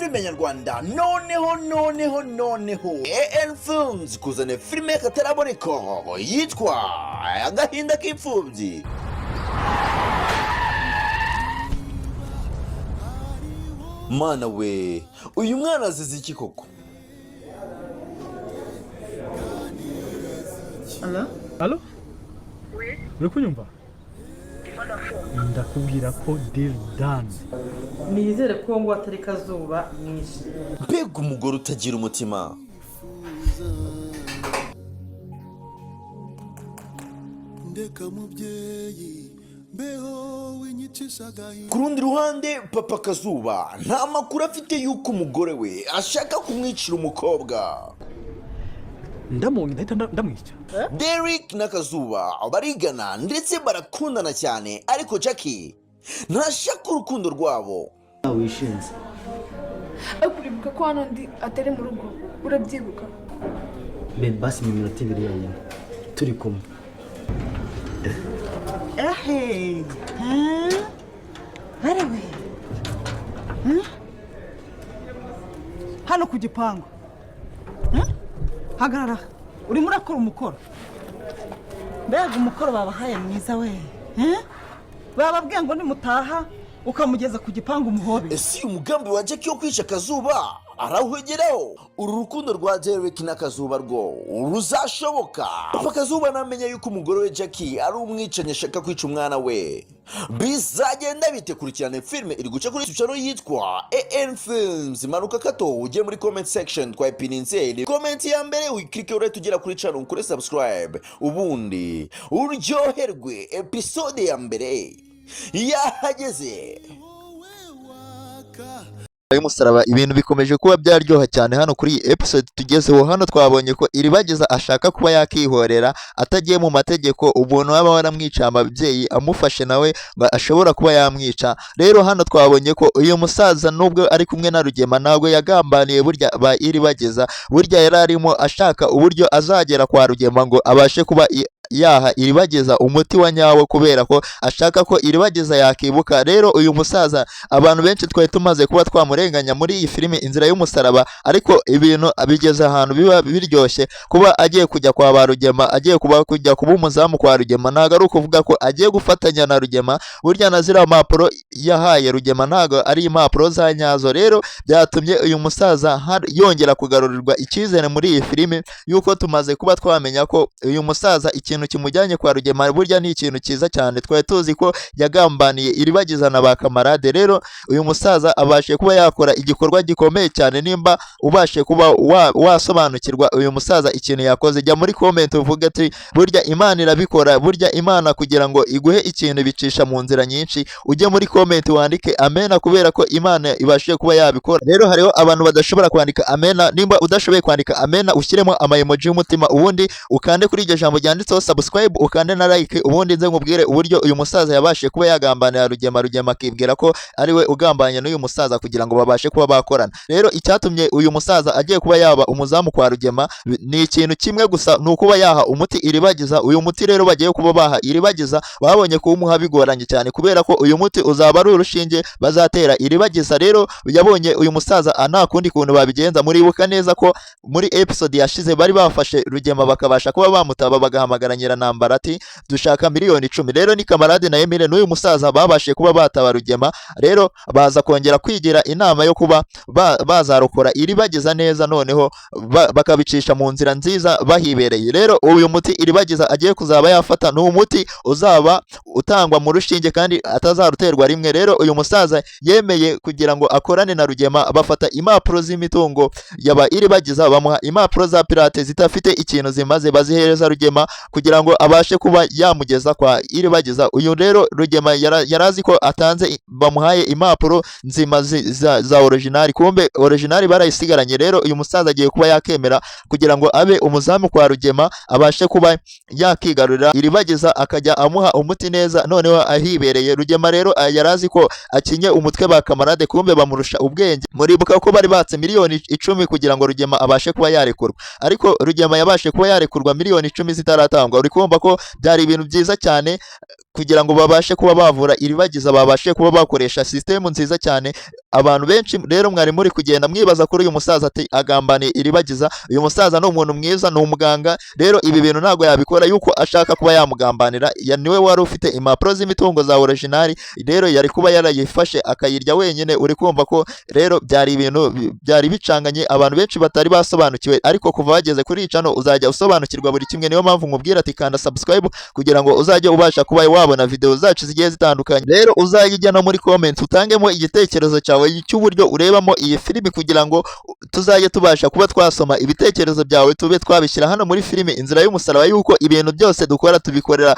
filime nyarwanda noneho AN Films kuzana filime kataraboneka yitwa Agahinda k'Imfubyi. Mana we, uyu mwana azize iki koko? Alo? Uri kunyumva? Ndakubwira ko deal done. Nizere ko ngo atari Kazuba mwinshi. Mbega umugore utagira umutima. Ku rundi ruhande Papa Kazuba nta makuru afite yuko umugore we ashaka kumwicira umukobwa. Ndamunye ndahita ndamwica. Derek na Kazuba barigana ndetse barakundana cyane, ariko Jackie ntashaka urukundo rwabo. Wishinze. Akuribuka ko hano ndi atari mu rugo, urabyibuka? Basi mu minota 2 yanyine turi kumwe. Barewe. Hano ku gipangu. Hagarara. Uri murakora umukoro. Mbega umukoro babahaye mwiza we. Bababwiye ngo nimutaha ukamugeza ku gipangu umuhobe. Ese umugambi wa Jackie yo kwica Kazuba arahwegeraho? Uru rukundo rwa Derek na Kazuba rwo ruzashoboka? Papa Kazuba namenye yuko umugore we Jackie ari umwicanyi ashaka kwica umwana we. Bizagenda bite? Kurikirana filime iri guca kuri channel yitwa AN Films. Manuka kato uje muri comment section kwa epininze comment ya mbere uklike ure tugera kuri channel kuri subscribe, ubundi uryoherwe episode ya mbere yahageze. Y'umusaraba ibintu bikomeje kuba byaryoha cyane hano kuri episode tugezeho. Hano twabonye ko Iribagiza ashaka kuba yakihorera atagiye mu mategeko, ubuntu waba waramwica ababyeyi amufashe nawe ashobora kuba yamwica. Rero hano twabonye ko uyu musaza nubwo ari kumwe na Rugema ntabwo yagambaniye burya ba Iribagiza, burya yari arimo ashaka uburyo azagera kwa Rugema ngo abashe kuba yaha Iribagiza umuti wa nyawo, kubera ko ashaka ko Iribagiza yakibuka. Rero uyu musaza abantu benshi twari tumaze kuba twamurenganya muri iyi filime Inzira y'Umusaraba, ariko ibintu bigeze ahantu biba biryoshye kuba agiye kujya kwa ba Rugema, agiye kujya kuba umuzamu kwa Rugema. Ntago ari ukuvuga ko agiye gufatanya na Rugema, burya na ziriya mpapuro yahaye Rugema ntago ari impapuro za nyazo. Rero byatumye uyu musaza yongera kugarurirwa icyizere muri iyi filime, yuko tumaze kuba twamenya ko uyu musaza ikintu kimujyanye kwa Rugema burya ni ikintu cyiza cyane. Twari tuzi ko yagambaniye Iribagiza na ba kamarade. Rero uyu musaza abashe kuba yakora igikorwa gikomeye cyane. Nimba ubashe kuba wasobanukirwa uyu musaza ikintu yakoze, jya muri comment uvuga ati burya Imana irabikora. Burya Imana kugira ngo iguhe ikintu bicisha mu nzira nyinshi. Ujye muri comment wandike amena, kubera ko Imana ibashe kuba yabikora. Rero hariho abantu badashobora kwandika amena. Nimba udashoboye kwandika amena ushyiremo amayemoji y'umutima, ubundi ukande kuri iryo jambo ryanditseho subscribe, ukande na like, ubundi nze nkubwire uburyo uyu musaza yabashe kuba yagambanira Rugema. Rugema akibwira ko ari we ugambanye n'uyu musaza kugira ngo babashe kuba bakorana. Rero icyatumye uyu musaza agiye kuba yaba umuzamu kwa Rugema ni ikintu kimwe gusa, ni ukuba yaha umuti Iribagiza. Uyu muti rero bagiye kuba baha Iribagiza babonye ko umuha bigoranye cyane, kubera ko uyu muti uzaba ari urushinge bazatera Iribagiza. Rero yabonye uyu musaza nta kundi kuntu babigenza. Muribuka neza ko muri episode yashize bari bafashe Rugema bakabasha kuba bamutaba bagahamagara Nyiranambara ati dushaka miliyoni 10. Rero ni kamarade na Emile n'uyu musaza babashe kuba bataba Rugema. Rero baza kongera kwigira inama yo kuba bazarokora Iribagiza neza, noneho bakabicisha mu nzira nziza bahibereye. Rero uyu muti Iribagiza agiye kuzaba yafata ni umuti uzaba utangwa mu rushinge kandi atazaruterwa rimwe. Rero uyu musaza yemeye kugira ngo akorane na Rugema, bafata impapuro z'imitungo yaba Iribagiza bamuha impapuro za pirate zitafite ikintu zimaze, bazihereza Rugema kugira ngo abashe kuba yamugeza kwa Iribagiza. Uyu rero Rugema yarazi ko atanze bamuhaye impapuro nzima za original, kumbe original barayisigaranye. Rero uyu musaza agiye kuba yakemera kugira ngo abe umuzamu kwa Rugema, abashe kuba yakigarurira Iribagiza akajya amuha umuti neza, noneho ahibereye. Rugema rero yarazi ko akinye umutwe ba kamarade, kumbe bamurusha ubwenge. Muribuka ko bari batse miliyoni 10 kugira ngo Rugema abashe kuba yarekurwa, ariko Rugema yabashe kuba yarekurwa miliyoni 10 zitaratangwa. Uri kumva ko byari ibintu byiza cyane kugira ngo babashe kuba bavura iribagiza, babashe kuba bakoresha sisitemu nziza cyane. Abantu benshi rero mwari muri kugenda mwibaza kuri uyu musaza ati agambaniye iribagiza. Uyu musaza ni umuntu mwiza, ni umuganga, rero ibi bintu ntabwo yabikora yuko ashaka kuba yamugambanira. Niwe wari ufite impapuro z'imitungo za originali, rero yari kuba yarayifashe akayirya wenyine. Uri kumva ko rero byari ibintu byari bicanganye, abantu benshi batari basobanukiwe, ariko kuva wageze kuri icano uzajya usobanukirwa buri kimwe. Niyo mpamvu nkubwira ati kanda subscribe kugira ngo uzajye ubasha kuba wabona video zacu zigiye zitandukanye. Rero uzajya no muri comment utangemo igitekerezo cyawe cy'uburyo urebamo iyi filimi, kugira ngo tuzajye tubasha kuba twasoma ibitekerezo byawe, tube twabishyira hano muri filimi Inzira y'Umusaraba, yuko ibintu byose dukora tubikorera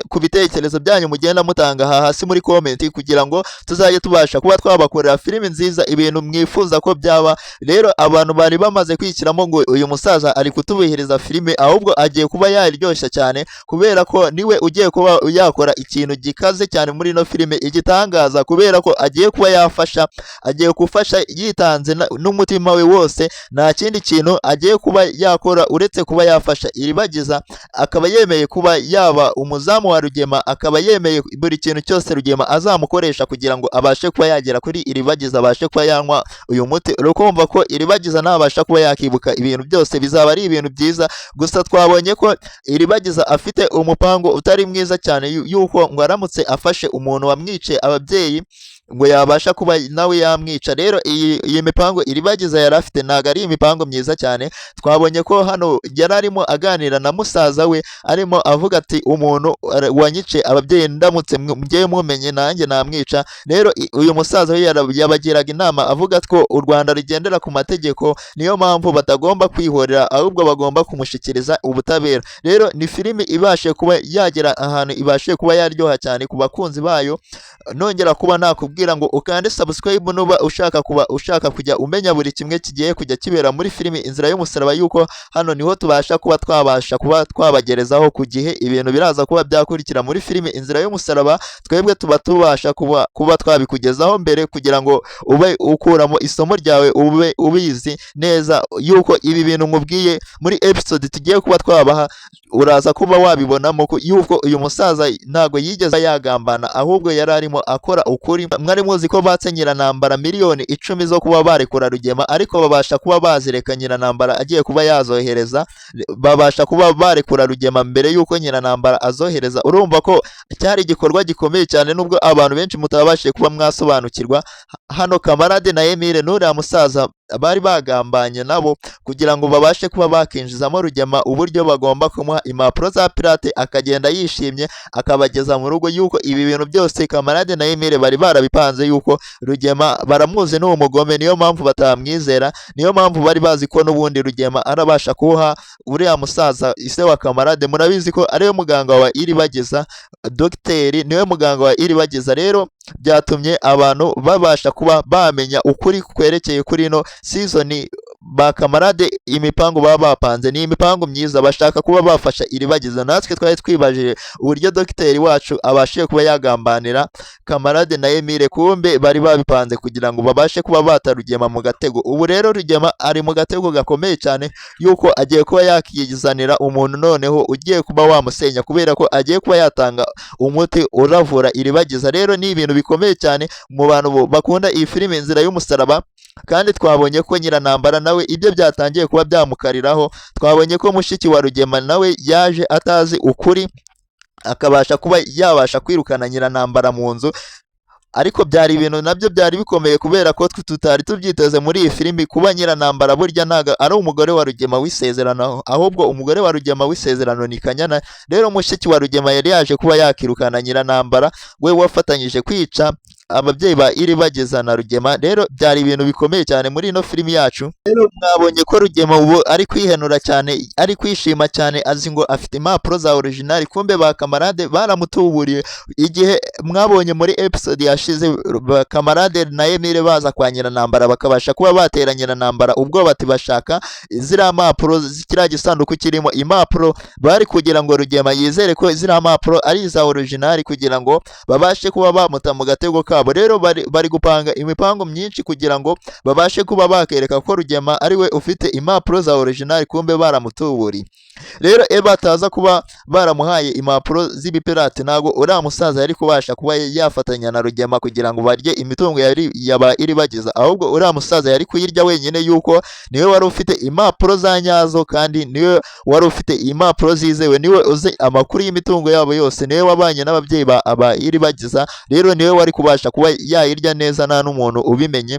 ku bitekerezo byanyu mugenda mutanga hasi muri comment, kugira ngo tuzajye tubasha kuba twabakorera filimi nziza, ibintu mwifuza ko byaba. Rero abantu bari bamaze kwikiramo ngo uyu musaza ari kutubihiriza filimi, ahubwo agiye kuba yaryoshya cyane, kubera ko niwe ugiye kuba yakora ikintu gikaze cyane muri ino filimi, igitangaza, kubera ko agiye kuba agiye gufasha yitanze n'umutima we wose. Nta kindi kintu agiye kuba yakora uretse kuba yafasha iribagiza, akaba yemeye kuba yaba umuzamu wa Rugema, akaba yemeye buri kintu cyose Rugema azamukoresha kugira ngo abashe kuba yagera kuri iribagiza, abashe kuba yanywa uyu muti. Urukumva ko iribagiza nabasha kuba yakibuka ibintu byose bizaba ari ibintu byiza. Gusa twabonye ko iribagiza afite umupango utari mwiza cyane, yuko ngo aramutse afashe umuntu wamwice ababyeyi ngo yabasha kuba nawe yamwica. Rero iyi mipango iribagiza yari afite ntabwo ari imipango myiza cyane. Twabonye ko hano yari arimo aganira na musaza we, arimo avuga ati umuntu wanyice ababyeyi ndamutse mujye mumenye nanjye namwica. Rero uyu musaza we yabagiraga inama avuga ko u Rwanda rugendera ku mategeko, niyo mpamvu batagomba kwihorera, ahubwo bagomba kumushyikiriza ubutabera. Rero ni filimi ibashe kuba yagera ahantu, ibashe kuba yaryoha cyane ku bakunzi bayo. Nongera kuba nakubwira ngo ukande subscribe nuba ushaka kujya umenya buri kimwe kigiye kujya kibera muri filimi Inzira y'Umusaraba, yuko hano niho tubasha kuba twabagerezaho ku gihe ibintu biraza kuba byakurikira muri filimi Inzira y'Umusaraba. Twebwe tuba tubasha kuba twabikugezaho mbere, kugira ngo ube ukuramo isomo ryawe, ube ubizi neza yuko ibi bintu nkubwiye muri episode tugiye kuba twabaha uraza kuba wabibonamo yuko uyu musaza ntago yigeze yagambana, ahubwo yari arimo akora ukuri. Mwari muzi ko batse Nyiranambara miliyoni 10 zo kuba barekura Rugema, ariko babasha kuba bazireka Nyiranambara agiye kuba yazohereza, babasha kuba barekura Rugema mbere yuko Nyiranambara azohereza. Urumva ko cyari igikorwa gikomeye cyane, nubwo abantu benshi mutabashije kuba mwasobanukirwa. Hano Kamarade na Emile n'uriya musaza bari bagambanye nabo kugira ngo babashe kuba bakinjizamo Rugema uburyo bagomba kumuha impapuro za pirate, akagenda yishimye akabageza mu rugo. Yuko ibi bintu byose Kamarade na Emile bari barabipanze, yuko Rugema baramuzi n'uwo mugome, niyo mpamvu batamwizera, niyo mpamvu bari bazi ko n'ubundi Rugema arabasha kuha uriya musaza ise wa Kamarade. Murabizi ko ariwe muganga wa iribagiza, dogiteri niwe muganga wa iribagiza. Rero byatumye abantu babasha kuba bamenya ukuri kwerekeye kuri ino season. Ba Kamarade imipango baba bapanze ni imipango myiza, bashaka kuba bafasha iribagiza. Natwe twari twibajije uburyo dogiteri wacu abashe kuba yagambanira Kamarade na Emile, kumbe bari babipanze kugira ngo babashe kuba bata Rugema mu gatego. Ubu rero Rugema ari mu gatego gakomeye cyane, yuko agiye kuba yakiyizanira umuntu noneho ugiye kuba wamusenya, kubera ko agiye kuba yatanga umuti uravura iribagiza. Rero ni ibintu bikomeye cyane mu bantu bakunda iyi filimi Inzira y'Umusaraba. Kandi twabonye ko Nyiranambara nawe ibyo byatangiye kuba byamukariraho. Twabonye ko mushiki wa Rugema nawe yaje atazi ukuri, akabasha kuba yabasha kwirukana Nyiranambara mu nzu. Ariko byari ibintu nabyo byari bikomeye, kubera ko tutari tubyiteze muri iyi filimi. Kuba Nyiranambara burya ntago ari umugore wa Rugema w'isezerano, ahubwo umugore wa Rugema w'isezerano ni Kanyana. Rero mushiki wa Rugema yari yaje kuba yakirukana Nyiranambara, we wafatanyije kwica ababyeyi ba iribagiza na Rugema. Rero byari ibintu bikomeye cyane muri ino filimi yacu. Rero mwabonye ko Rugema ubu ari kwihenura cyane, ari kwishima cyane, azi ngo afite impapuro za original. Kumbe ba Kamarade baramutuburiye. Igihe mwabonye muri episode yashize ba Kamarade na Emile baza kwa Nyiranambara, bakabasha kuba batera Nyiranambara ubwo bati bashaka ziriya mpapuro, zikira gisanduku kirimo impapuro, bari kugira ngo Rugema yizere ko ziriya mpapuro ari za original, kugira ngo babashe kuba bamuta mu gatego kabo. wabo. Rero bari gupanga imipango myinshi kugira ngo babashe kuba bakereka ko Rugema ari we ufite impapuro za original, kumbe baramutuburiye. Rero bataza kuba baramuhaye impapuro z'ibipirate, ntago uriya musaza yari kubasha kuba yafatanya na Rugema kugira ngo barye imitungo yaba iribagiza, ahubwo uriya musaza yari kuyirya wenyine, yuko niwe wari ufite impapuro za nyazo kandi niwe wari ufite impapuro zizewe, niwe uzi amakuru y'imitungo yabo yose, niwe wabanye n'ababyeyi aba iribagiza. Rero niwe wari kubasha kuba yayirya neza nta n'umuntu ubimenye.